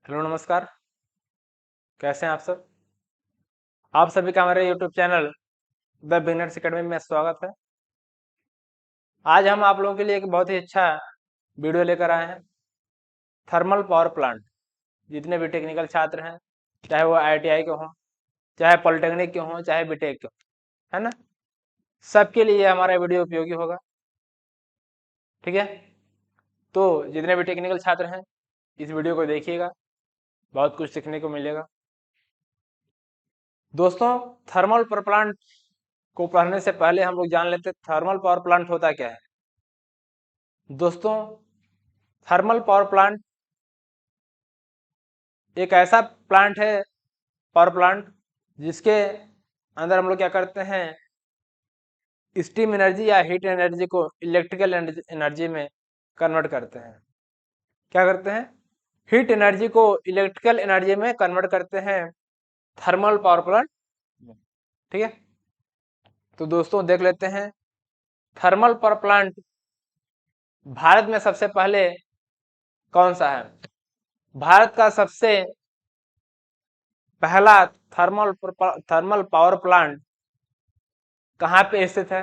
Hello नमस्कार। कैसे हैं आप सब? आप सभी का हमारे YouTube channel the beginners academy में स्वागत है। आज हम आप लोगों के लिए एक बहुत ही अच्छा वीडियो लेकर आए हैं। थर्मल पावर प्लांट, जितने भी टेक्निकल छात्र हैं, चाहे वो आईटीआई के हों, चाहे पॉलिटेक्निक के हों, चाहे बीटेक के हों, है ना, सबके लिए हमारा वीडियो उपयोगी होगा। ठीक है, तो जितने भी टेक्निकल छात्र हैं इस वीडियो को देखिएगा, बहुत कुछ सीखने को मिलेगा। दोस्तों, थर्मल पावर प्लांट को पढ़ने से पहले हम लोग जान लेते हैं थर्मल पावर प्लांट होता क्या है। दोस्तों, थर्मल पावर प्लांट एक ऐसा प्लांट है, पावर प्लांट, जिसके अंदर हम लोग क्या करते हैं, स्टीम एनर्जी या हीट एनर्जी को इलेक्ट्रिकल एनर्जी में कन्वर्ट करते हैं। क्या करते हैं? हीट एनर्जी को इलेक्ट्रिकल एनर्जी में कन्वर्ट करते हैं थर्मल पावर प्लांट। ठीक है, तो दोस्तों देख लेते हैं थर्मल पावर प्लांट भारत में सबसे पहले कौन सा है। भारत का सबसे पहला थर्मल पावर प्लांट कहाँ पे स्थित है,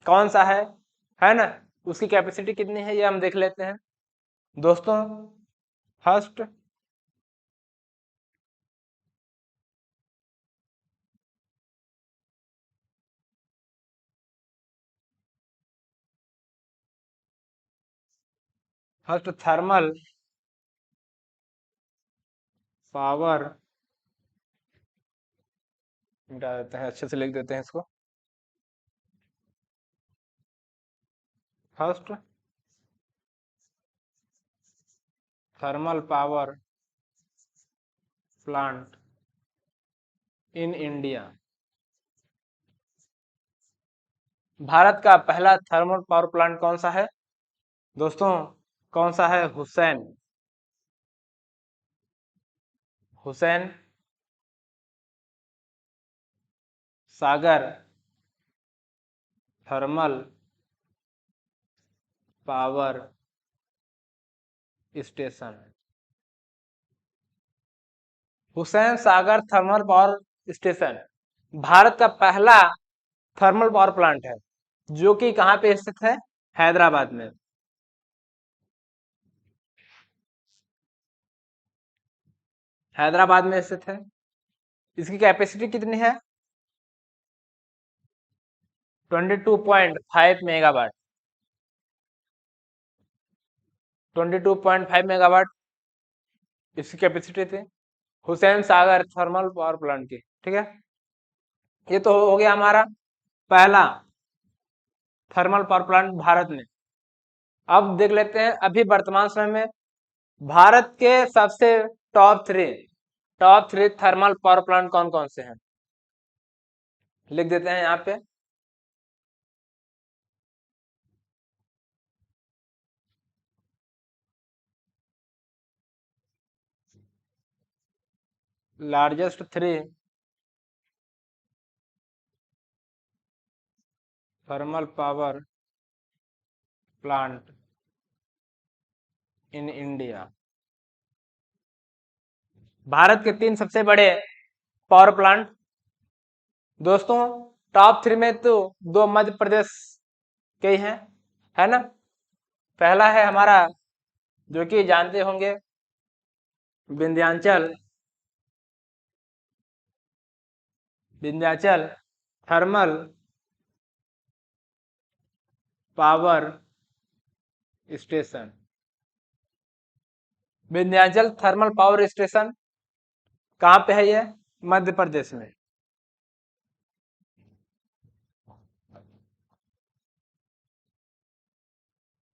कौन सा है ना, उसकी कैपेसिटी कितनी है ये हम देख लेते हैं। दोस्तों, फर्स्ट फर्स्ट थर्मल पावर, मिटा देते हैं, अच्छे से लिख देते हैं इसको। First thermal power plant in India. Bharat का पहला थर्मल पावर प्लांट कौन सा है दोस्तों? कौन सा है? Hussain Sagar thermal power station. Hussain Sagar thermal power station Bharat का पहला थर्मल पावर प्लांट है, जो कि कहाँ पे स्थित है? हैदराबाद में। हैदराबाद में स्थित है। इसकी कैपेसिटी कितनी है? 22.5 मेगावाट। 22.5 मेगावाट इसकी कैपेसिटी थी Hussain Sagar thermal power plant की। ठीक है, ये तो हो गया हमारा पहला थर्मल पावर प्लांट भारत में। अब देख लेते हैं अभी वर्तमान समय में भारत के सबसे top three thermal power plant कौन कौन से हैं, लिख देते हैं यहाँ पे। Largest three thermal power plant in India. Bharat के तीन सबसे बड़े पावर प्लांट दोस्तों, टॉप थ्री में तो दो मध्य प्रदेश के ही हैं, है ना। पहला है हमारा, जो कि जानते होंगे, Vindhyachal Vindhyachal thermal power station. Vindhyachal thermal power station कहाँ पे है? ये मध्य प्रदेश में।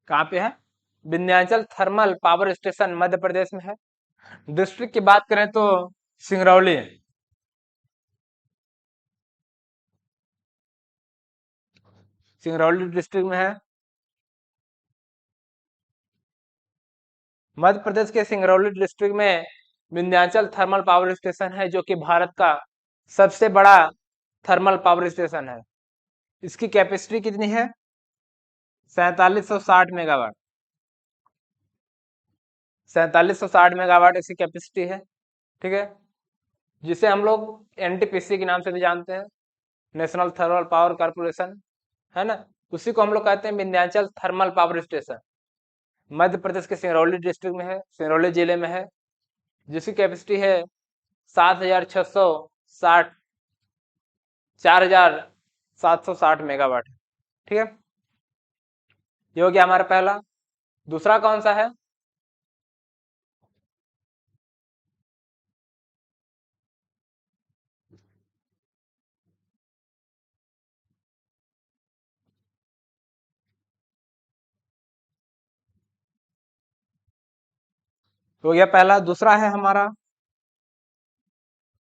कहाँ पे है? Vindhyachal thermal power station Madhya Pradesh में है। डिस्ट्रिक्ट की बात करें तो सिंगरौली है। सिंगरौली डिस्ट्रिक्ट में है। मध्य प्रदेश के सिंगरौली डिस्ट्रिक्ट में विंध्याचल थर्मल पावर स्टेशन है, जो कि भारत का सबसे बड़ा थर्मल पावर स्टेशन है। इसकी कैपेसिटी कितनी है? 4760 मेगावाट। 4760 मेगावाट इसकी कैपेसिटी है। ठीक है, जिसे हम लोग एनटीपीसी के नाम से भी जानते हैं, नेशनल थर्मल पावर कॉर्पोरेशन, है ना। उसी को हम लोग कहते हैं Vindhyachal thermal power station. Madhya Pradesh के सिंगरौली डिस्ट्रिक्ट में है, सिंगरौली जिले में है, जिसकी कैपेसिटी है 7660 4760 मेगावाट। ठीक है, ये हो गया हमारा पहला। दूसरा कौन सा है? हो गया पहला। दूसरा है हमारा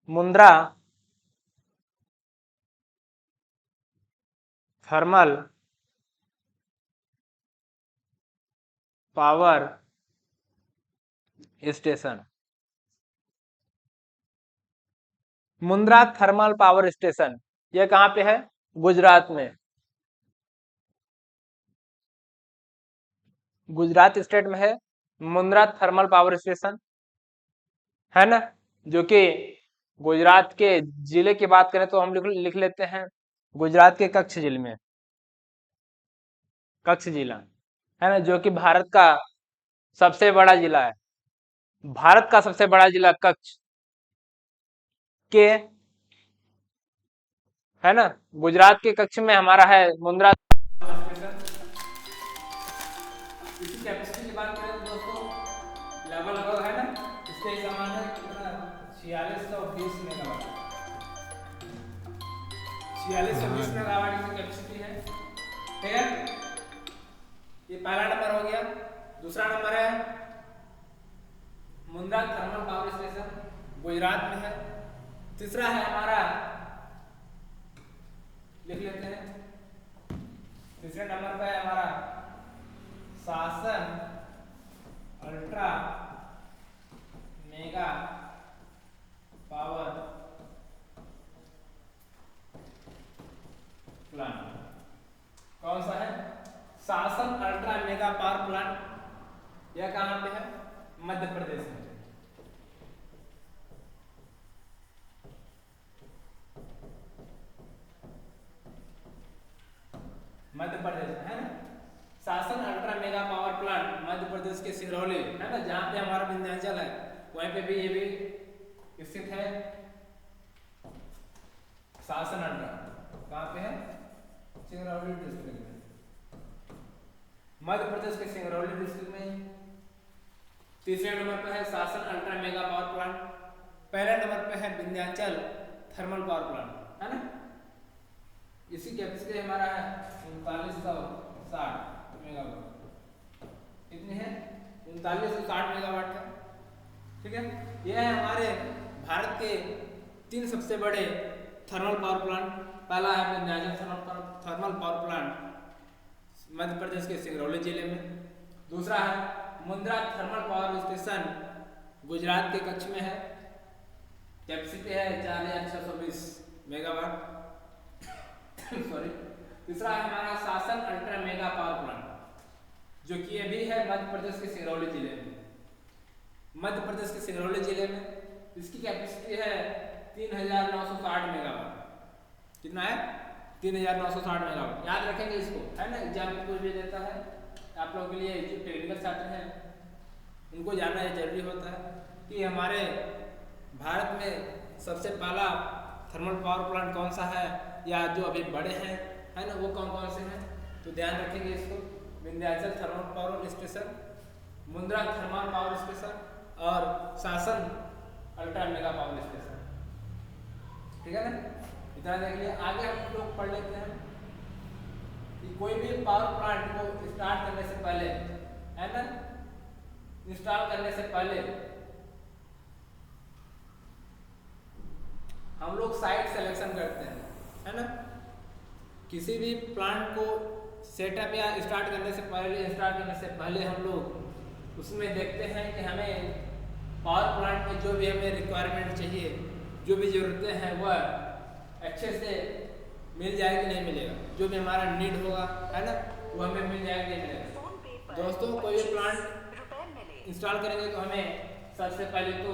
Mundra thermal power station. Mundra thermal power station ये कहाँ पे है? गुजरात में। गुजरात स्टेट में है मुंद्रा थर्मल पावर स्टेशन, है ना। जो कि गुजरात के जिले की बात करें तो हम लिख लेते हैं गुजरात के कच्छ जिले में, कच्छ जिला, है ना, जो कि भारत का सबसे बड़ा जिला है। भारत का सबसे बड़ा जिला कच्छ के, है ना, गुजरात के कच्छ में हमारा है मुंद्रा स्टेशन। इसकी कैपेसिटी की बात करें तो दोस्तों लगभग है ना, इसके समान है कितना, 4620 मेगावाट। 4620 मेगावाट की कैपेसिटी है। ठीक है, ये पहला नंबर हो गया। दूसरा नंबर है Mundra thermal power station, Gujarat में है। तीसरा है हमारा, लिख लेते हैं, तीसरे नंबर पे है हमारा शासन अल्ट्रा मेगा पावर प्लांट। कौन सा है? शासन अल्ट्रा मेगा पावर प्लांट। यह कहां पे है? मध्य प्रदेश में। मध्य प्रदेश में है ना, शासन ultra mega power plant Madhya Pradesh के सिंगरौली, है ना, जहां पे हमारा विंध्याचल है वहीं पे भी ये भी स्थित है। शासन अल्ट्रा कहां पे है? सिंगरौली डिस्ट्रिक्ट में, मध्य प्रदेश के सिंगरौली डिस्ट्रिक्ट में। तीसरे नंबर पे है शासन अल्ट्रा मेगा पावर प्लांट। पहले नंबर पे है विंध्याचल थर्मल पावर प्लांट, है ना। इसकी कैपेसिटी हमारा है 3960 मेगावाट। कितनी है? 3960 मेगावाट है। ठीक है, यह है हमारे भारत के 3 सबसे बड़े थर्मल पावर प्लांट। पहला है Vindhyachal thermal power plant Madhya Pradesh के सिंगरौली जिले में। दूसरा है Mundra thermal power station Gujarat के कच्छ में है, कैपेसिटी है 4620 मेगावाट। सॉरी। तीसरा है हमारा शासन अल्ट्रा मेगा पावर प्लांट, जो कि ये भी है मध्य प्रदेश के सिंगरौली जिले में। मध्य प्रदेश के सिंगरौली जिले में इसकी कैपेसिटी है 3960 मेगावाट। कितना है? 3960 मेगावाट। याद रखेंगे इसको, है ना, एग्जाम में कोई भी देता है आप लोगों के लिए, जो टेक्निकल छात्र हैं उनको जानना जरूरी होता है कि हमारे भारत में सबसे पहला थर्मल पावर प्लांट कौन सा है, या जो अभी बड़े हैं, है ना, वो कौन कौन से हैं। तो ध्यान रखेंगे इसको, Vindhyachal thermal power station, Mundra thermal power station और शासन अल्ट्रा मेगा पावर स्टेशन। ठीक है ना, इतना देख लिया। आगे हम लोग पढ़ लेते हैं कि कोई भी पावर प्लांट को स्टार्ट करने से पहले, है ना, इंस्टॉल करने से पहले हम लोग साइट सिलेक्शन करते हैं, है ना। किसी भी प्लांट को सेटअप या स्टार्ट करने से पहले हम लोग उसमें देखते हैं कि हमें पावर प्लांट में जो भी हमें रिक्वायरमेंट चाहिए, जो भी ज़रूरतें हैं वह अच्छे से मिल जाएगी नहीं मिलेगा, जो भी हमारा नीड होगा, है ना, वो हमें मिल जाएगा नहीं मिलेगा। दोस्तों कोई भी प्लांट इंस्टॉल करेंगे तो हमें सबसे पहले तो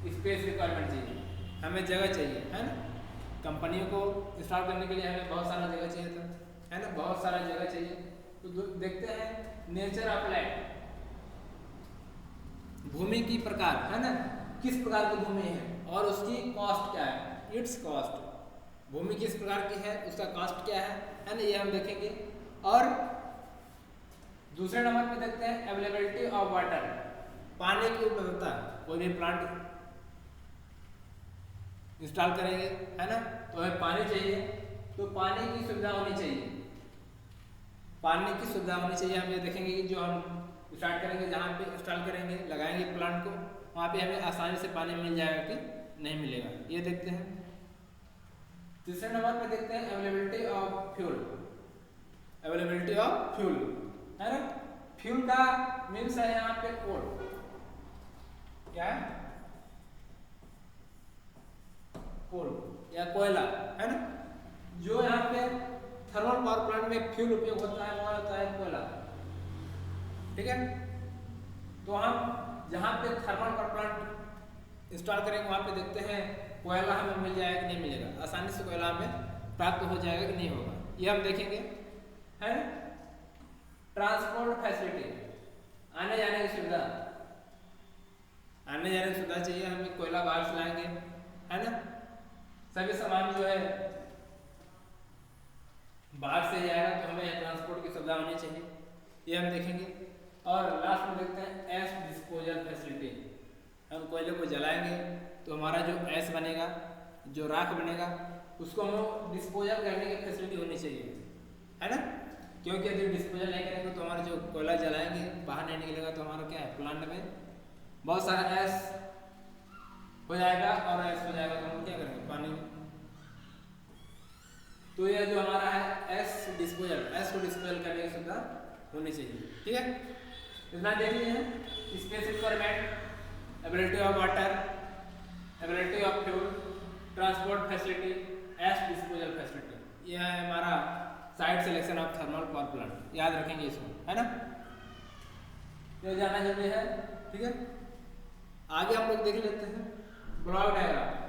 स्पेस रिक्वायरमेंट चाहिए, हमें जगह चाहिए, है ना। कंपनियों को इंस्टॉल करने के लिए हमें बहुत सारा जगह चाहिए था, है ना, बहुत सारा जगह चाहिए। तो देखते हैं नेचर ऑफ लैंड, भूमि की प्रकार, है ना, किस प्रकार की भूमि है और उसकी कॉस्ट क्या है, इट्स कॉस्ट, भूमि किस प्रकार की है उसका कॉस्ट क्या है ना, ये हम देखेंगे। और दूसरे नंबर पे देखते हैं अवेलेबिलिटी ऑफ वाटर, पानी की उपलब्धता, कोई भी प्लांट इंस्टॉल करेंगे, है ना, तो हमें पानी चाहिए, तो पानी की सुविधा होनी चाहिए, पानी की सुविधा होनी चाहिए। हम ये देखेंगे कि जो हम स्टार्ट करेंगे, जहाँ पे इंस्टॉल करेंगे, लगाएंगे प्लांट को, वहाँ पे हमें आसानी से पानी मिल जाएगा कि नहीं मिलेगा, ये देखते हैं। तीसरे नंबर पे देखते हैं availability of fuel, availability of fuel, है ना, फ्यूल का मीन्स है यहाँ पे कोल, क्या है, कोल या कोयला, है ना, जो यहाँ पे थर्मल पावर प्लांट में फ्यूल उपयोग होता है वहाँ होता है कोयला, ठीक है। तो हम जहाँ पे थर्मल पावर प्लांट इंस्टॉल करेंगे वहाँ पे देखते हैं कोयला हमें मिल जाएगा कि नहीं मिलेगा, आसानी से कोयला हमें प्राप्त हो जाएगा कि नहीं होगा, ये हम देखेंगे, है। ट्रांसपोर्ट फैसिलिटी, आने जाने की सुविधा, आने जाने की सुविधा चाहिए, हमें कोयला बाहर से लाएंगे, है ना, सभी सामान जो है बाहर से जाएगा तो हमें ट्रांसपोर्ट की सुविधा होनी चाहिए, ये हम देखेंगे। और लास्ट में देखते हैं एश डिस्पोजल फैसिलिटी, हम कोयले को जलाएंगे तो हमारा जो ऐश बनेगा, जो राख बनेगा, उसको हम डिस्पोजल करने की फैसिलिटी होनी चाहिए, है ना, क्योंकि यदि डिस्पोजल नहीं करेंगे तो हमारा जो कोयला जलाएंगे बाहर नहीं निकलेगा तो हमारा क्या है, प्लांट में बहुत सारा ऐश हो जाएगा, और ऐश हो जाएगा तो हम क्या करेंगे, पानी, तो ये जो हमारा है ऐश डिस्पोजल, ऐश को डिस्पोजल करने की सुविधा होनी चाहिए, ठीक है। इतना देख लीजिए, space requirement, ability of water, ability of fuel, transport facility, ash disposal facility, यह है हमारा site selection of thermal power plant, याद रखेंगे इसको, है ना, ये जाना जरूरी है, ठीक है। आगे हम लोग देख लेते हैं block diagram,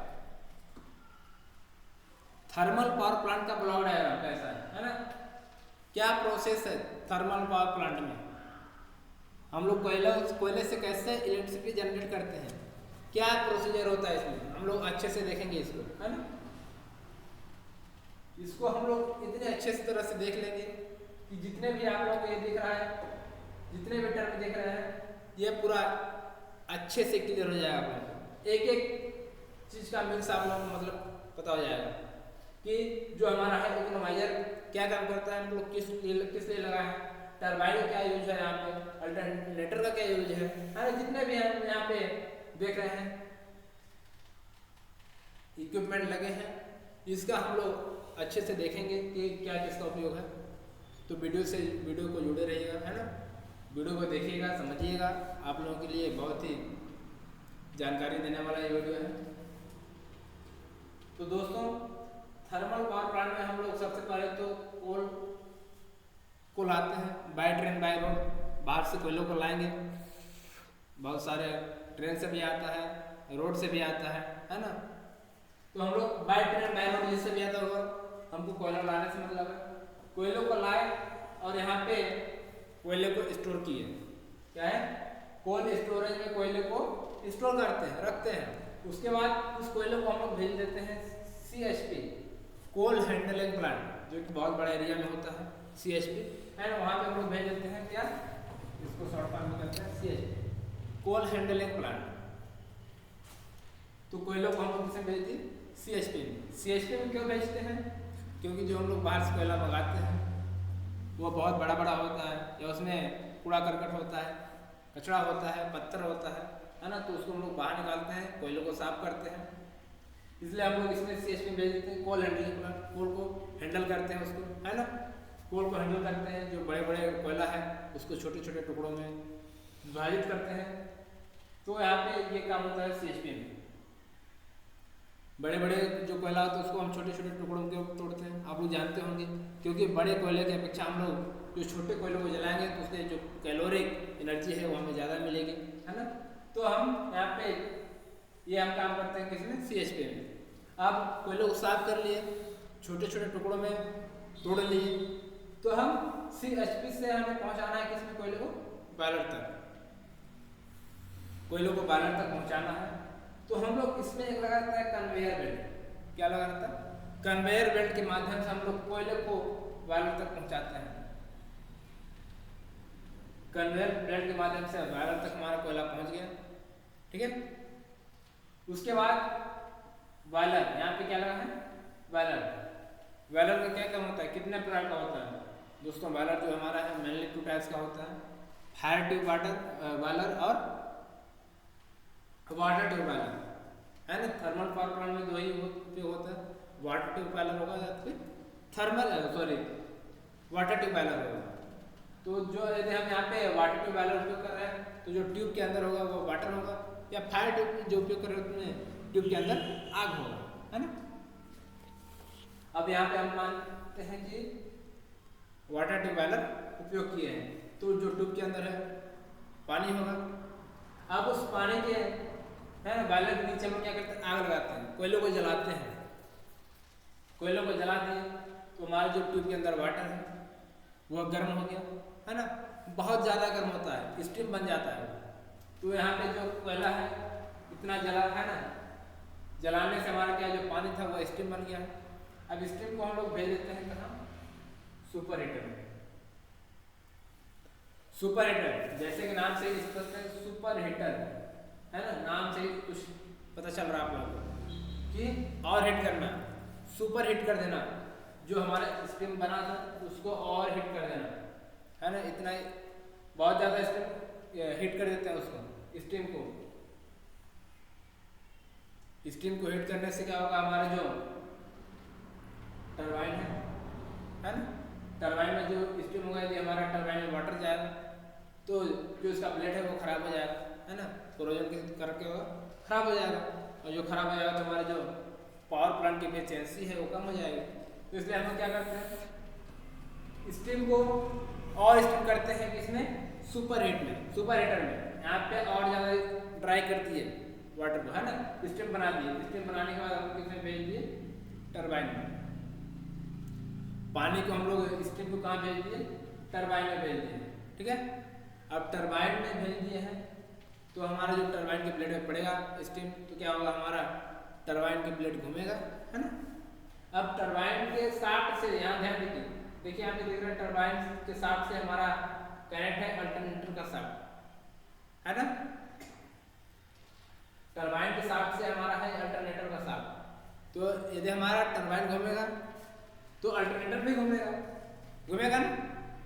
thermal power plant का ब्लॉक डायग्राम कैसा है ना, क्या प्रोसेस है थर्मल पावर प्लांट में, हम लोग कोयले से कैसे इलेक्ट्रिसिटी जनरेट करते हैं, क्या प्रोसीजर होता है इसमें, हम लोग अच्छे से देखेंगे इसको, है ना, इसको हम लोग इतने अच्छे से तरह से देख लेंगे कि जितने भी आप लोगों को ये दिख रहा है, जितने भी टर्म दिख रहे हैं, ये पूरा अच्छे से क्लियर हो जाएगा, आपको एक एक चीज का मीन्स आप लोगों को मतलब पता हो जाएगा कि जो हमारा है इकोनोमाइजर क्या काम करता है, हम लोग किस लिए लगा है, टरबाइन का क्या यूज है, यहाँ पे अल्टरनेटर का क्या यूज है, जितने भी हम यहाँ पे देख रहे हैं इक्विपमेंट लगे हैं, इसका हम लोग अच्छे से देखेंगे कि क्या किसका उपयोग है। तो वीडियो को जुड़े रहिएगा, है ना, वीडियो को देखिएगा, समझिएगा, आप लोगों के लिए बहुत ही जानकारी देने वाला ये वीडियो है। तो दोस्तों, थर्मल पावर प्लांट में हम लोग सबसे पहले तो कोल को लाते हैं, बाय ट्रेन बाय रोड, बाहर से कोयलों को लाएंगे, बहुत सारे ट्रेन से भी आता है, रोड से भी आता है ना, तो हम लोग बाय ट्रेन बाय रोड जिससे भी आता होगा, हमको कोयला लाने से मतलब है, कोयलों को लाए और यहाँ पे कोयले को स्टोर किए, क्या है, कोल्ड स्टोरेज में कोयले को स्टोर करते हैं, रखते हैं, उसके बाद उस कोयले को हम लोग भेज देते हैं CHP, कोल हैंडलिंग प्लांट, जो कि बहुत बड़ा एरिया में होता है, CHP है ना, वहाँ पे हम लोग भेज देते हैं, क्या, इसको शॉर्ट फॉर्म में करते हैं CHP, कोल हैंडलिंग प्लांट। तो कोयलों को हम लोग किसे भेज दिए, CHP में क्यों भेजते हैं, क्योंकि जो हम लोग बाहर से कोयला मंगाते हैं वो बहुत बड़ा बड़ा होता है, या उसमें कूड़ा करकट होता है, कचरा होता है, पत्थर होता है ना, तो उसको हम लोग बाहर निकालते हैं, कोयलों को साफ करते हैं, इसलिए हम लोग इसमें CHP में भेज देते हैं, कोल हैंडलिंग प्लांट, कोल को हैंडल करते हैं उसको, है ना, कोल को हैंडल करते हैं, जो बड़े बड़े कोयला है उसको छोटे छोटे टुकड़ों में विभाजित करते हैं, तो यहाँ पे ये काम होता है CHP में। बड़े बड़े जो कोयला होता है उसको हम छोटे छोटे टुकड़ों के तोड़ते हैं, आप लोग जानते होंगे, क्योंकि बड़े कोयले की अपेक्षा हम लोग जो छोटे कोयलों को जलाएंगे तो उससे जो कैलोरिक एनर्जी है वो हमें ज़्यादा मिलेगी, है ना। तो हम यहाँ पे ये हम काम करते हैं किसमें, CHP में। अब कोयले को साफ कर लिए, छोटे छोटे टुकड़ों में तोड़ लिए, तो हम CHP से हमें पहुँचाना है किसमें, कोयले को बॉयलर तक, कोयलों को बॉयलर तक पहुँचाना है। तो हम लोग इसमें एक लगा रहता है कन्वेयर बेल्ट। क्या लगा रहता है, कन्वेयर बेल्ट के माध्यम से हम लोग कोयले को बॉयलर तक पहुंचाते हैं। कन्वेयर बेल्ट के माध्यम से बॉयलर तक हमारा कोयला पहुंच गया, ठीक है। उसके बाद बॉयलर, यहाँ पे क्या लगा है, बॉयलर। बॉयलर का क्या काम होता है, कितने प्रकार का होता है दोस्तों। बॉयलर जो हमारा है मेनली 2 टाइप्स का होता है, फायर ट्यूब वाटर बॉयलर और वाटर ट्यूब बॉयलर, है ना। थर्मल पावर प्लांट में 2 ही उपयोग होता है, वाटर ट्यूब बॉयलर होगा या फिर वाटर ट्यूब बॉयलर होगा। तो जो यदि हम यहाँ पे वाटर ट्यूब बॉयलर उपयोग कर रहे हैं तो जो ट्यूब के अंदर होगा वो वाटर होगा, या फायर ट्यूब जो उपयोग कर रहे हैं उसमें ट्यूब के अंदर आग होगा, है ना। अब यहाँ पे हम मानते हैं कि वाटर ट्यूब बॉयलर उपयोग किए हैं, तो जो ट्यूब के अंदर है पानी होगा। अब उस पानी के, है ना, बॉयलर के नीचे हम क्या करते हैं, आग लगाते हैं, कोयलों को जलाते हैं। कोयलों को जला दिए तो हमारे जो ट्यूब के अंदर वाटर है वो गर्म हो गया, है ना, बहुत ज़्यादा गर्म होता है, स्टीम बन जाता है। तो यहाँ पे जो कोयला है इतना जला है ना, जलाने से हमारा क्या जो पानी था वो स्टीम बन गया। अब स्टीम को हम लोग भेज देते हैं कहाँ, सुपर हीटर में। सुपर हीटर जैसे कि नाम से इस तरह से सुपर हीटर, है ना, नाम से कुछ पता चल रहा है आप लोगों को कि और हीट करना, सुपर हीट कर देना, जो हमारा स्टीम बना था उसको और हीट कर देना, है ना। इतना ही बहुत ज़्यादा स्टीम हीट कर देते हैं उसको, स्टीम को हीट करने से क्या होगा, हमारा जो टरबाइन है ना, टरबाइन में जो स्टीम होगा, यदि हमारा टरबाइन में वाटर जाएगा तो जो इसका प्लेट है वो खराब हो जाएगा, है ना, कोरोजन के करके होगा खराब हो जाएगा, और जो खराब हो जाएगा तो हमारा जो पावर प्लांट की एफिशिएंसी है वो कम हो जाएगी। तो इसलिए हम क्या करते हैं, स्टीम को और स्टीम करते हैं किसमें, सुपर हीटर में। यहाँ पे और ज़्यादा ड्राई करती है वाटर को, है ना, स्टीम बना दिए। स्टीम बनाने के बाद हम किसमें भेज दिए, टरबाइन में। पानी को हम लोग स्टीम को कहाँ भेज दिए, टरबाइन में भेज दिए, ठीक है। अब टरबाइन में भेज दिए हैं तो हमारा जो टरबाइन की प्लेट में पड़ेगा स्टीम, तो क्या होगा, हमारा टरबाइन की प्लेट घूमेगा, है ना। अब टरबाइन के शाफ्ट से, यहाँ ध्यान देखिए यहाँ पे देख रहे हैं, टरबाइन के शाफ्ट से हमारा कनेक्ट है अल्टरनेटर का शाफ्ट, है ना। टरबाइन के शाफ्ट से हमारा है अल्टरनेटर का शाफ्ट। तो यदि हमारा टरबाइन घूमेगा तो अल्टरनेटर भी घूमेगा ना।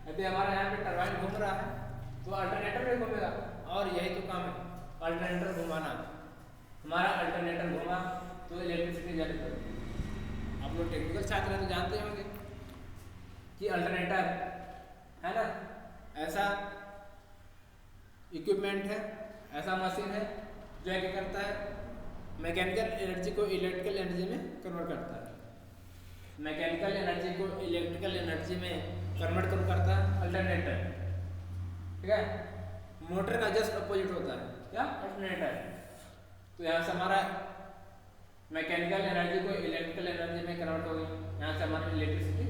यदि हमारा यहाँ पे टरबाइन घूम रहा है तो अल्टरनेटर भी घूमेगा, और यही तो काम है, अल्टरनेटर घुमाना। हमारा अल्टरनेटर घूमा तो इलेक्ट्रिसिटी जनरेट होगी। आप लोग टेक्निकल छात्र हैं तो जानते होंगे कि अल्टरनेटर, है ना, ऐसा इक्विपमेंट है, ऐसा मशीन है जो क्या करता है, मैकेनिकल एनर्जी को इलेक्ट्रिकल एनर्जी में कन्वर्ट करता है। मैकेनिकल एनर्जी को इलेक्ट्रिकल एनर्जी में कन्वर्ट करता है अल्टरनेटर, ठीक है। मोटर का जस्ट अपोजिट होता है क्या, अल्टरनेटर। तो यहाँ से हमारा मैकेनिकल एनर्जी को इलेक्ट्रिकल एनर्जी में कन्वर्ट हो गई, यहाँ से हमारी इलेक्ट्रिसिटी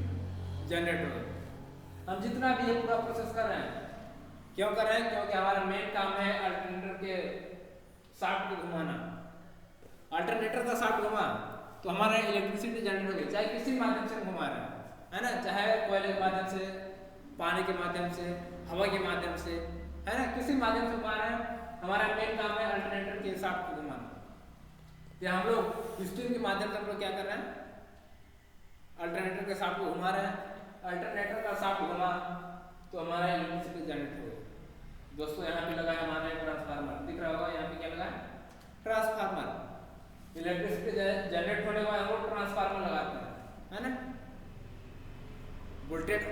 जनरेट हो गई। हम जितना भी ये पूरा प्रोसेस कर रहे हैं, क्यों कर रहे हैं, क्योंकि हमारा मेन काम है अल्टरनेटर के शाफ्ट को घुमाना। अल्टरनेटर का शाफ्ट घुमा तो हमारा इलेक्ट्रिसिटी जनरेट हो गई, चाहे किसी माध्यम से घुमा रहे हैं, है ना, चाहे कोयले के माध्यम से, पानी के माध्यम से, हवा के माध्यम से, है ना, किसी माध्यम से घुमा रहे हैं। हमारा मेन काम है अल्टरनेटर के शाफ्ट को घुमाना। या हम लोग स्टीम के माध्यम से हम लोग क्या कर रहे हैं, अल्टरनेटर के शाफ्ट को घुमा रहे हैं। अल्टरनेटर का शाफ्ट घुमा तो हमारा इलेक्ट्रिसिटी जनरेट हो गई। दोस्तों यहाँ पे लगा है हमारा ट्रांसफार्मर, दिख रहा होगा यहाँ पे क्या लगा है, ट्रांसफार्मर। इलेक्ट्रिसिटी जनरेट होने के बाद हम लोग ट्रांसफार्मर लगाते हैं, है ना। वोल्टेज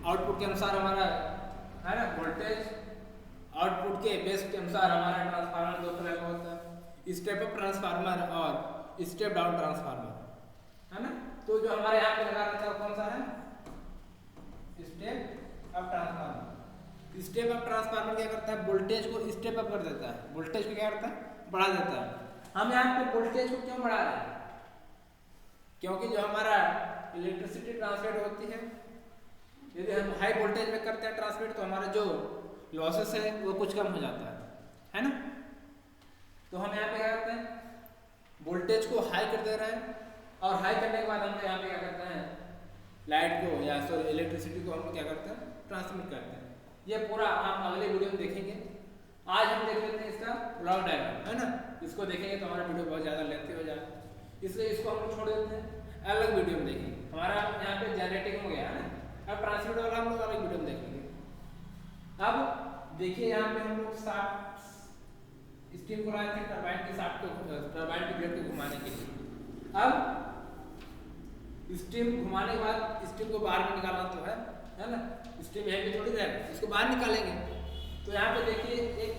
आउटपुट के अनुसार हमारा, है ना, वोल्टेज आउटपुट के बेस के अनुसार हमारा ट्रांसफार्मर 2 तरह का होता है, स्टेप अप ट्रांसफार्मर और स्टेप डाउन ट्रांसफार्मर, है ना। तो जो हमारे यहाँ पे लगा रहता है कौन सा है, step up transformer. Step up transformer क्या करता है, वोल्टेज को स्टेप अप कर देता है, वोल्टेज को क्या करता है, बढ़ा देता है। हम यहाँ पे वोल्टेज को क्यों बढ़ा रहे हैं, क्योंकि जो हमारा इलेक्ट्रिसिटी ट्रांसमिट होती है, यदि हम हाई वोल्टेज में करते हैं ट्रांसमिट, तो हमारा जो लॉसेस है वो कुछ कम हो जाता है ना। तो हम यहाँ पे क्या करते हैं, वोल्टेज को हाई कर दे रहे हैं, और हाई करने के बाद हम यहाँ पे क्या करते हैं, लाइट को या सॉरी इलेक्ट्रिसिटी को हम क्या करते हैं, ट्रांसमिट करते हैं। ये पूरा हम अगले वीडियो में देखेंगे। आज हम देख लेते हैं इसका ब्लॉक डायग्राम, है ना। इसको देखेंगे तो हमारा वीडियो बहुत ज़्यादा लेंथी हो जाएगा, इसलिए इसको हम लोग छोड़ देते हैं, अलग वीडियो में देखेंगे। हमारा यहाँ पे जनरेटिंग हो गया है ना, अब ट्रांसमिट वाला हम लोग अलग वीडियो में देखेंगे। अब देखिए यहाँ पे हम लोग शाफ्ट स्टीम को लाए थे टरबाइन के शाफ्ट को, टरबाइन के ब्लेड को घुमाने के लिए। अब स्टीम घुमाने के बाद स्टीम को बाहर में निकालना तो है ना, स्टीम यहीं पे थोड़ी रहेगा, इसको बाहर निकालेंगे। तो यहाँ पे देखिए एक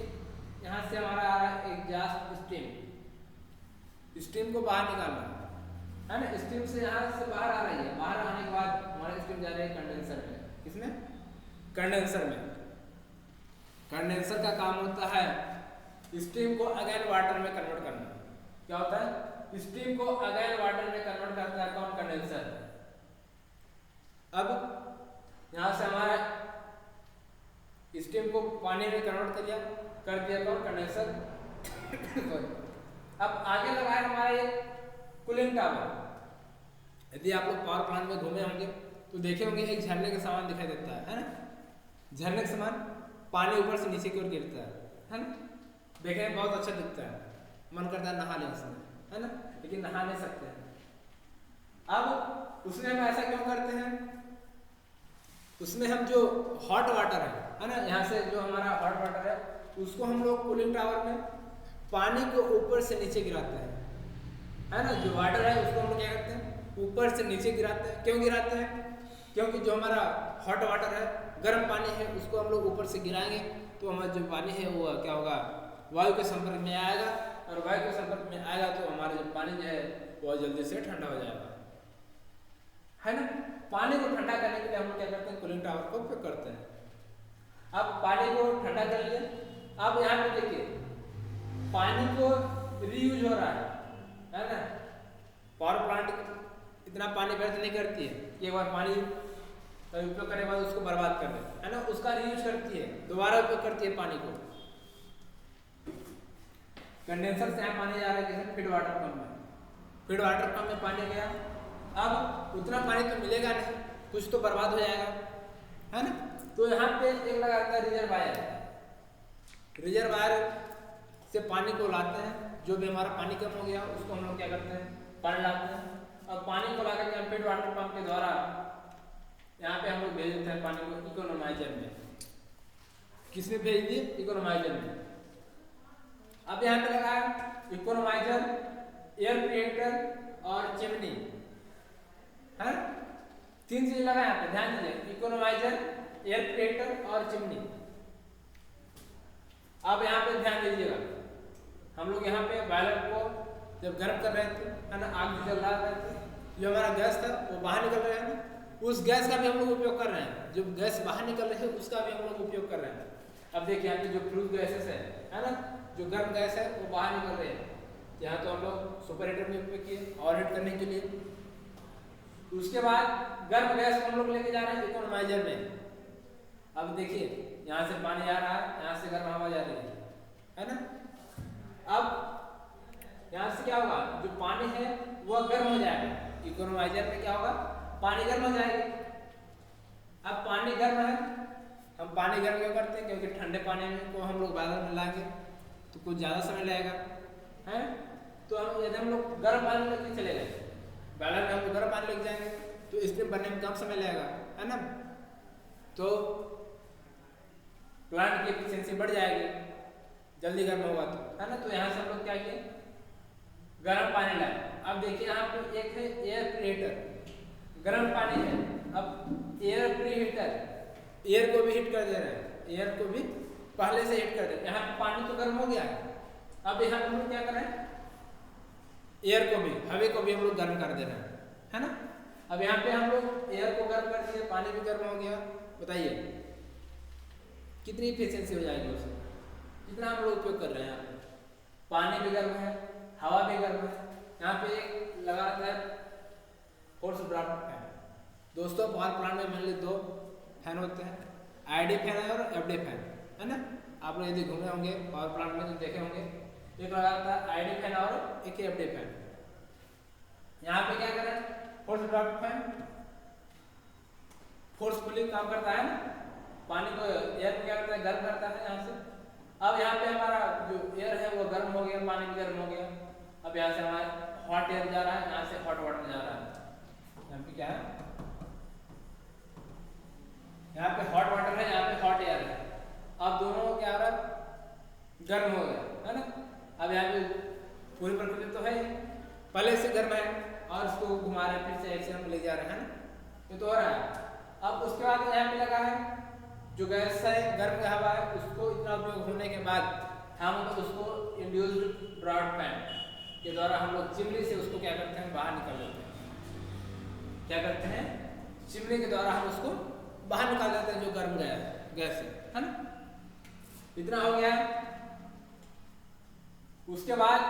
यहाँ से हमारा आ रहा है एग्जॉस्ट स्टीम, स्टीम को बाहर निकालना है ना। स्टीम से यहाँ से बाहर आ रही है, बाहर आने के बाद हमारा स्टीम जा रही है कंडेंसर में। किसमें, कंडेंसर में। कंडेंसर का काम होता है स्टीम को अगेन वाटर में कन्वर्ट करना। क्या होता है, स्टीम को अगेन वाटर में कन्वर्ट करता है कौन, कंडेंसर। अब यहाँ से हमारा स्टीम को पानी में कन्वर्ट कर दिया कौन, कंडेंसर। अब आगे लगा है हमारा एक कूलिंग टावर। यदि आप लोग पावर प्लांट में घूमे होंगे तो देखे होंगे एक झरने के समान दिखाई देता है ना, झरने के समान पानी ऊपर से नीचे की ओर गिरता है ना, देखने में बहुत अच्छा दिखता है, मन करता है नहा लें इसमें, है ना, लेकिन नहा नहीं सकते हैं। अब उसमें हम ऐसा क्यों करते हैं, उसमें हम जो हॉट वाटर है ना, यहाँ से जो हमारा हॉट वाटर है उसको हम लोग कूलिंग टावर में पानी को ऊपर से नीचे गिराते हैं, है ना। जो वाटर है उसको हम लोग क्या करते हैं, ऊपर से नीचे गिराते हैं। क्यों गिराते हैं, क्योंकि जो हमारा हॉट वाटर है, गर्म पानी है, उसको हम लोग ऊपर से गिराएंगे तो हमारा जो पानी है वो क्या होगा, वायु के संपर्क में आएगा, और वायु के संपर्क में आएगा तो हमारा जो पानी जो है बहुत जल्दी से ठंडा हो जाएगा, है ना। पानी को ठंडा करने के लिए हम लोग क्या करते हैं, कूलिंग टावर का उपयोग करते हैं। अब पानी को ठंडा कर लिए, अब यहाँ पे देखिए पानी को रीयूज हो रहा है ना। पावर प्लांट इतना पानी व्यर्थ नहीं करती है, एक बार पानी उपयोग करने के बाद उसको बर्बाद कर दे, है ना, उसका रीयूज करती है, दोबारा उपयोग करती है पानी को। कंडेंसर से यहाँ पानी जा रहा है जैसे फीड वाटर पंप में, फीड वाटर पंप में पानी गया, अब उतना पानी तो मिलेगा नहीं, कुछ तो बर्बाद हो जाएगा, है ना। तो यहाँ पे एक लगा रहता है रिजर्वायर, रिजर्वायर से पानी को लाते हैं, जो भी हमारा पानी कम हो गया उसको हम लोग क्या करते हैं, पानी लाते हैं, और पानी को ला करके हम फीड वाटर पंप के द्वारा यहाँ पे हम लोग भेज देते हैं पानी को इकोनोमाइजर में। किसमें भेज दिए, इकोनोमाइजर में। अब यहाँ पे लगा है इकोनोमाइजर, एयर प्रिएटर और चिमनी, है, तीन चीज लगा यहाँ पे, ध्यान दीजिए, इकोनोमाइजर, एयर प्रिएटर और चिमनी। अब यहाँ पे ध्यान दीजिएगा, हम लोग यहाँ पे बॉयलर को जब गर्म कर रहे थे, है ना, आग जल रहा थे, जो हमारा गैस था वो बाहर निकल रहा है ना, उस गैस का भी हम लोग उपयोग कर रहे हैं, जो गैस बाहर निकल रही है उसका भी हम लोग उपयोग कर रहे हैं। अब देखिए यहाँ पे जो फ्यूल गैसेस है ना, जो गर्म गैस है वो बाहर निकल रहे हैं, यहाँ तो हम लोग सुपर हीटर में उपयोग किए और हीट करने के लिए। उसके बाद गर्म गैस को हम लोग लेके जा रहे हैं इकोनोमाइजर में। अब देखिए यहाँ से पानी आ रहा है, यहाँ से गर्म हवा जा रही है ना। अब यहाँ से क्या होगा, जो पानी है वह गर्म हो जाएगा, इकोनोमाइजर में क्या होगा, पानी गर्म हो जाएगा। अब पानी गर्म है, हम पानी गर्म क्यों करते हैं, क्योंकि ठंडे पानी में को हम लोग बॉयलर में लाएंगे तो कुछ ज़्यादा समय लगेगा, है। तो हम यदि हम लोग गर्म पानी लेके चले गए, बॉयलर में हम लोग गर्म पानी लेके जाएंगे तो इसमें बनने में कम समय लगेगा, है ना। तो प्लांट की एफिशिएंसी बढ़ जाएगी, जल्दी गर्म होगा तो, है ना। तो यहाँ से हम लोग क्या किए, गर्म पानी लाए। अब देखिए यहाँ पे एक है एयर प्रिएटर, गर्म पानी है, अब एयर प्रीहीटर, एयर को भी हीट कर दे रहे हैं, एयर को भी पहले से हीट कर दे रहे हैं। यहाँ पे पानी तो गर्म हो गया है, अब यहाँ हम लोग क्या करें, एयर को भी, हवा को भी हम लोग गर्म कर दे रहे हैं, है ना। अब यहाँ पे हम लोग एयर को गर्म कर दिए, पानी भी गर्म हो गया। बताइए कितनी इफिशियंसी हो जाएगी उसमें, कितना हम लोग उपयोग कर रहे हैं यहाँ पे। पानी भी गर्म है, हवा भी गर्म है। यहाँ पे एक लगा रहता है फोर्स ड्राफ्ट फैन। दोस्तों पावर प्लांट में मेनली दो फैन होते हैं, आईडी फैन है और एफडी फैन, है ना। आप लोग यदि घूमे होंगे पावर प्लांट में तो देखे होंगे, एक लगा रहता है आईडी फैन और एक एफडी फैन। यहाँ पे क्या करें, फोर्स ड्राफ्ट फैन फोर्सफुली काम करता है ना, पानी को एयर क्या करता है, गर्म करता है यहाँ से। अब यहाँ पे हमारा जो एयर है वो गर्म हो गया, पानी भी गर्म हो गया। अब यहाँ से हमारा हॉट एयर जा रहा है, यहाँ से हॉट वाटर जा रहा है। यहाँ पे क्या है, यहाँ पे हॉट वाटर है, यहाँ पे हॉट एयर है। अब दोनों क्या हो रहा है, गर्म हो गया, है ना। अब यहाँ पे पूरी प्रकृति तो है पहले से गर्म है और उसको घुमा रहे हैं, फिर से ऐसे हम ले जा रहे हैं ना, ये तो हो रहा है। अब उसके बाद यहाँ पे लगा है जो गैस है, गर्म हवा है, उसको इतना उपयोग होने के बाद हम उसको इंड्यूस्ड ड्राफ्ट फैन के द्वारा हम लोग चिमनी से उसको क्या करते हैं, बाहर निकाल देते हैं। क्या करते हैं, चिमनी के द्वारा हम उसको बाहर निकाल देते हैं जो गर्म गैस है ना। इतना हो गया है। उसके बाद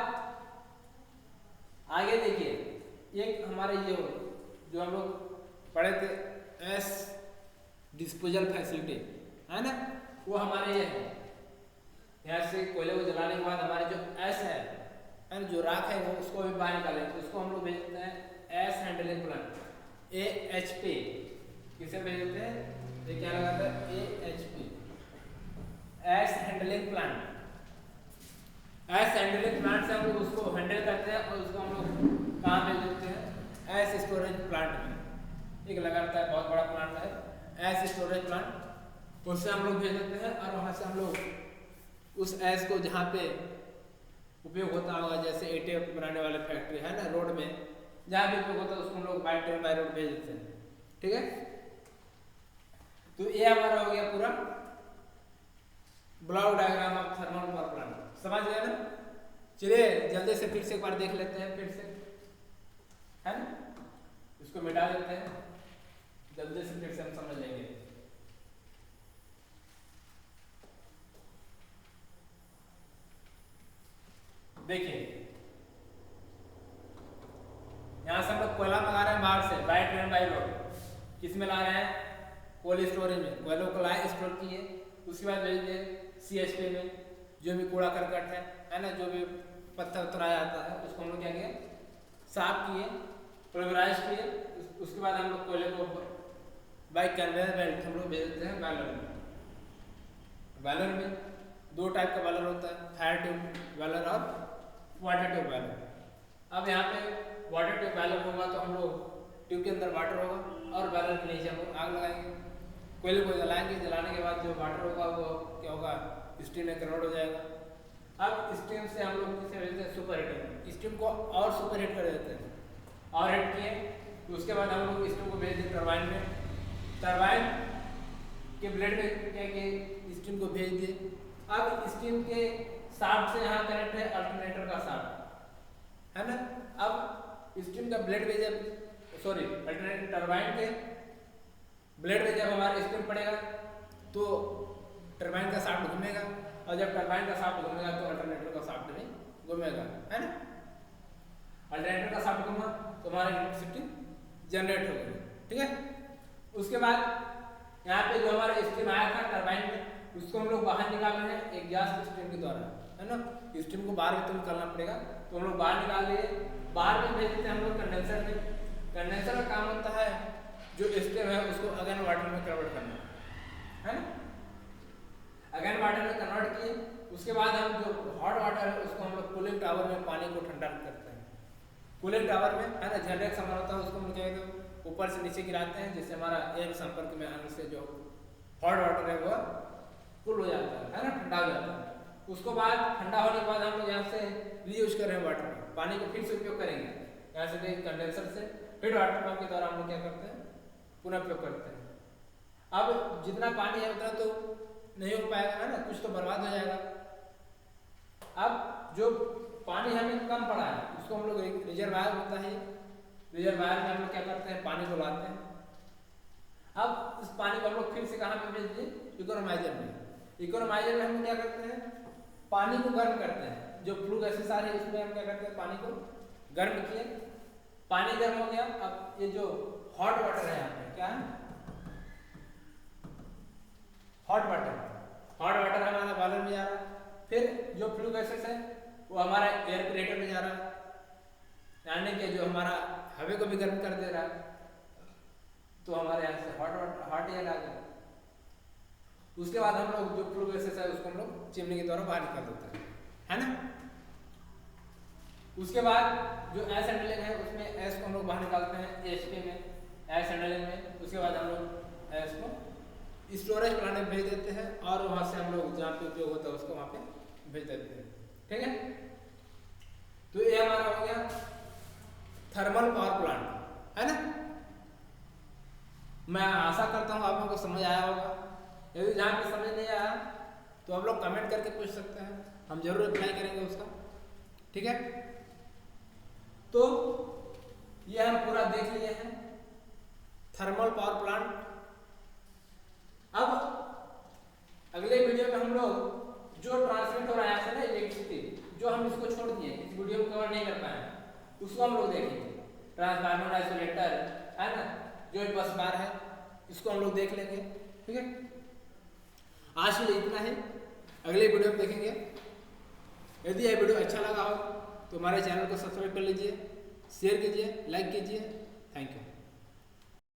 आगे देखिए, एक हमारे ये जो हम लोग पढ़े थे एस डिस्पोजल फैसिलिटी, है ना, वो हमारे ये है। यहाँ से कोयले को जलाने के बाद हमारे जो एस है ना, जो राख है वो उसको भी बाहर निकालेंगे, तो उसको हम लोग भेजते हैं एस हैंडलिंग प्लांट, AHP। किसे भेज देते हैं, ये क्या लगाता है, AHP, S handling plant. S handling plant से हम लोग उसको हैंडल करते हैं और उसको हम लोग कहाँ भेज देते हैं, एस स्टोरेज प्लांट में। एक लगा रहता है, बहुत बड़ा प्लांट है एस स्टोरेज प्लांट, उससे हम लोग भेज देते हैं। और वहाँ से हम लोग उस एस को जहाँ पे उपयोग होता होगा, जैसे ईंटे बनाने वाले फैक्ट्री है ना, रोड में जहाँ भी उपयोग होता है उसको हम लोग बाय ट्रेन बाय रोड भेज देते हैं, ठीक है। तो ये हमारा हो गया पूरा block diagram of thermal power plant, समझ गया ना। चलिए जल्दी से फिर से एक बार देख लेते हैं, फिर से, है ना, इसको मिटा देते हैं, जल्दी से फिर से हम समझ लेंगे। देखिए यहां से हम लोग कोयला मंगा रहे हैं बाहर से, बाय ट्रेन बाय रोड। किस में ला रहे हैं, कोल्ड स्टोरेज में, कोयलों को लाए, स्टोर किए, उसके बाद भेज दिए CHP में। जो भी कूड़ा करकट है ना, जो भी पत्थर उत्तर आया जाता है उसको हम लोग क्या किए, साफ किए, प्रोग्राइज किए। उसके बाद हम लोग कोयले को बाई कन्वेयर बेल्ट हम लोग भेज देते हैं बैलर में। बैलर में दो टाइप का बैलर होता है, फायर ट्यूब बैलर और वाटर ट्यूब बैलर। अब यहाँ पे वाटर ट्यूब बैलर होगा तो हम लोग ट्यूब के अंदर वाटर होगा और बैलर के नीचे हम लोग आग लगाएंगे, कोयले को जलाएंगे। जलाने के बाद जो वाटर होगा वो क्या होगा, स्टीम में कन्वर्ट हो जाएगा। अब स्टीम से हम लोग किसे भेजते हैं, सुपर हीटर। स्टीम को और सुपर हीट कर देते हैं, और हीट किए तो उसके बाद हम लोग स्टीम को भेज दें टरबाइन में। टरबाइन के ब्लेड में क्या कि स्टीम को भेज दिए। अब स्टीम के शाफ्ट से यहाँ कनेक्ट है अल्टरनेटर का शाफ्ट, है ना। अब स्टीम का ब्लेड में जब अल्टरनेटर टरबाइन के ब्लेड में जब हमारा स्टीम पड़ेगा तो टरबाइन का शाफ्ट घूमेगा, और जब टरबाइन का शाफ्ट घूमेगा तो अल्टरनेटर का शाफ्ट भी घूमेगा, है ना। अल्टरनेटर का शाफ्ट घूमा तो हमारा इलेक्ट्रिसिटी जनरेट हो गई, ठीक है। उसके बाद यहाँ पे जो हमारा स्टीम आया था टरबाइन में, उसको हम लोग बाहर निकाल रहे हैं एक गैस स्टीम के द्वारा, है ना। स्टीम को बाहर भी तो निकालना पड़ेगा, तो हम लोग बाहर निकाल लिए। बाहर में भेज देते हैं हम लोग कंडेंसर में। कंडेंसर का काम होता है जो स्टीम है उसको अगेन वाटर में कन्वर्ट करना, है ना। अगेन वाटर में कन्वर्ट किए, उसके बाद हम जो हॉट वाटर है उसको हम लोग कूलिंग टावर में पानी को ठंडा करते हैं। कूलिंग टावर में, है ना, जनरेट सामान होता है उसको हम क्या कहते हैं, ऊपर से नीचे गिराते हैं, जिससे हमारा एक संपर्क में आने से जो हॉट वाटर है वो कूल हो जाता है ना, ठंडा हो जाता है। उसको बाद ठंडा होने के बाद हम लोग यहाँ से रीयूज कर रहे हैं वाटर, पानी को फिर से उपयोग करेंगे। यहाँ से कंडेंसर से फिर वाटर पंप के द्वारा हम लोग क्या करते हैं, पुनः उपयोग करते हैं। अब जितना पानी है उतना तो नहीं हो पाएगा, है ना, कुछ तो बर्बाद हो जाएगा। अब जो पानी हमें कम पड़ा है, उसको हम लोग रिजर्वायर होता है, रिजर्वायर में हम लोग क्या करते हैं, पानी को लाते हैं। अब इस पानी को हम लोग फिर से कहाँ पे भेज दिए, इकोनोमाइजर में। इकोनोमाइजर में हम क्या करते हैं, पानी को गर्म करते हैं। जो फ्लू गैसेस आ रही है उसमें हम क्या करते हैं, पानी को गर्म किए, पानी गर्म हो गया। अब ये जो हॉट वाटर है यहाँ पे क्या है, हॉट वाटर, हॉट वाटर हमारा बॉयलर में जा रहा है। फिर जो फ्लू गैसेस है वो हमारा एयर क्रेटर में जा रहा है, यानी कि जो हमारा हवा को भी गर्म कर दे रहा है। तो हमारे यहाँ से हॉट एयर आ गया। उसके बाद हम लोग जो फ्लू गैसेस है उसको हम लोग चिमनी के द्वारा बाहर निकाल देते हैं, है ना। उसके बाद जो एयर हैंडलिंग है उसमें एस को हम लोग बाहर निकालते हैं एएचपी में, एयर हैंडलिंग में। उसके बाद हम लोग एस को स्टोरेज प्लांट में भेज देते हैं और वहाँ से हम लोग जहाँ पे उपयोग होता है उसको वहाँ पे भेज देते हैं, ठीक है। तो ये हमारा हो गया थर्मल पावर प्लांट, है ना। मैं आशा करता हूँ आप लोगों को समझ आया होगा। यदि जहाँ पे समझ नहीं आया तो आप लोग कमेंट करके पूछ सकते हैं, हम जरूर रिप्लाई करेंगे उसका, ठीक है। तो ये हम पूरा देख लिए हैं थर्मल पावर प्लांट। अब अगले वीडियो में हम लोग जो ट्रांसमिट हो रहा है ना इलेक्ट्रिसिटी, जो हम इसको छोड़ दिए, इस वीडियो में कवर नहीं कर पाए, उसको हम लोग देखेंगे। ट्रांसफार्मर, आइसोलेटर, है ना, जो बस बार है इसको हम लोग देख लेंगे, ठीक है। आज के लिए इतना ही, अगले वीडियो में देखेंगे। यदि यह वीडियो अच्छा लगा हो तो हमारे चैनल को सब्सक्राइब कर लीजिए, शेयर कीजिए, लाइक कीजिए। Thank you.